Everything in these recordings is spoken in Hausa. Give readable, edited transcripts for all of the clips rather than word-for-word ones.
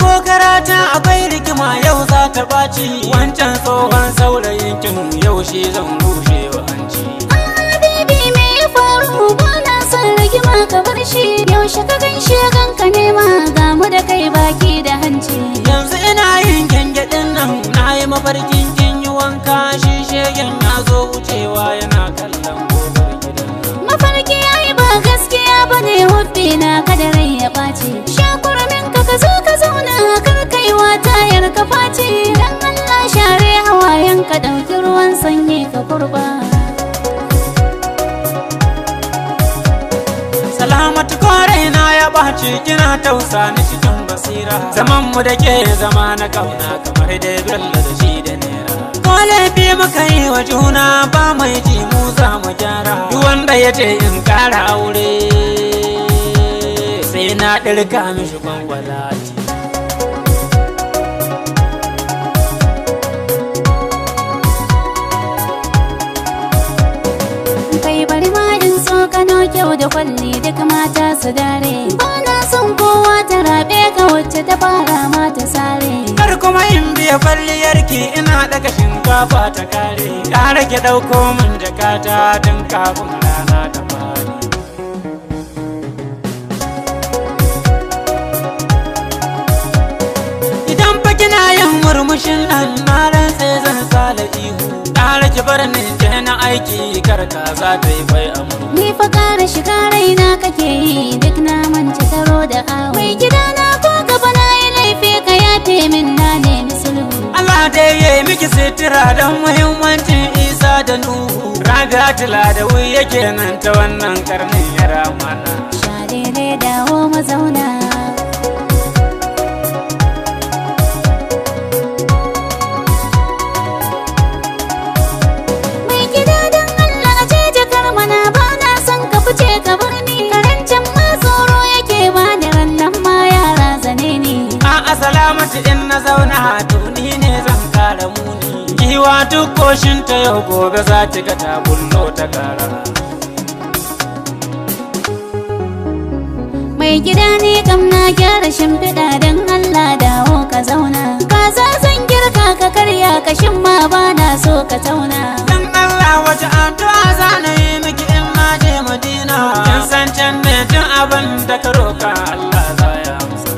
ko karata akwai rigima yau za ta ɓaci. Wancan tsohon saurayin kin yau shi zan rushe wa hanci. Habibi me ya faru ba na son rigima ka bar shi. Yaushe ka ganshe ganka nema ga mu da kai baki da hanci. Yanzu ina yin gyangyaɗin nan na yi mafarkin kin yi wanka. Shi shegen ya zo wucewa yana kallon gobar gidan nan. Mafarki yayi ba gaskiya bane hubbi na kada rai ya ɓaci. Shakurmin ka zo ka zauna kar kaiwa tayar ka face. Dan Allah share hawayen ka ɗauki ruwan sanyi ka kurba. Salamatu kore na ya ɓaci kina tausa ni cikin basira. Zaman mu da ke zama na kauna kamar dai Bello da shi da Nera. Ko laifi muka yi wa juna ba mai ji mu za mu gyara. Duk wanda ya ce in ƙara aure sai na ɗirka mishi kwangwalati. Kai bari ma in so kano kyau da kwalli duk mata su dare. Ba na son kowa ta rabe ka wacce ta fara ma ta sare. Kar kuma in biya kwalliyarki ina daga shinkafa ta kare. Ƙara ki ɗauko min jakata tun kafin rana ta fari. Idan fa kina yin murmushin nan na rantse zan sala ihu. Ƙara ki bar ni je na aiki kar kaza ta yi bai amu. Ni fa ƙara shiga raina kake yi duk na mance taro da awo. Mai gidana ko gaba na yi laifi ka yafe min na nemi sulhu. Allah dai ya yi miki sitira don muhimmancin Isa da Nuhu. Rabi'atula da wuyi yake nan ta wannan karnin ya ramana. Shalele dawo mazauna. Mai gida don Allah a ce jakar mana ba na son ka fice ka bar ni. Karancin ma tsoro yake ba da rannan ma yara zane ni. A'a Salamatu in na zauna to ni ne zan kara muni. Giwa duk koshin ta yau gobe za ta ga ta bullo ta kara. Mai gida ne kam na gyara shimfiɗa don Allah dawo ka zauna. Kaza zan girka ka karya kashin ma ba na so ka tauna. Dan Allah wace addu'a za na yi miki in na je Madina. Kin san can ne tun abin da ka roka Allah za ya amsa.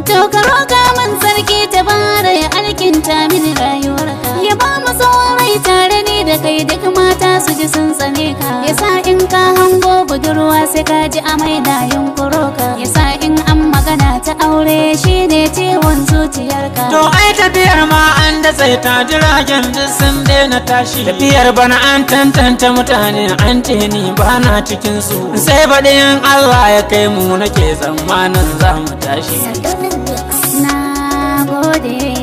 To ka roƙa min sarki ta bara ya alkinta mini rayuwarka. Ya ba mu tsawon rai tare ni da kai duk mata su ji sun tsane ka. Ya sa in ka hango budurwa sai ka ji amai na yunkuro ka. Ya sa in an magana ta aure shi ne ciwon zuciyarka. To ai tafiyar ma an datse ta jiragen duk sun daina tashi. Tafiyar bana an tantance mutane an ce ni ba na cikin su. Sai baɗin Allah ya kai mu nake tsammanin za mu tashi. Na gode.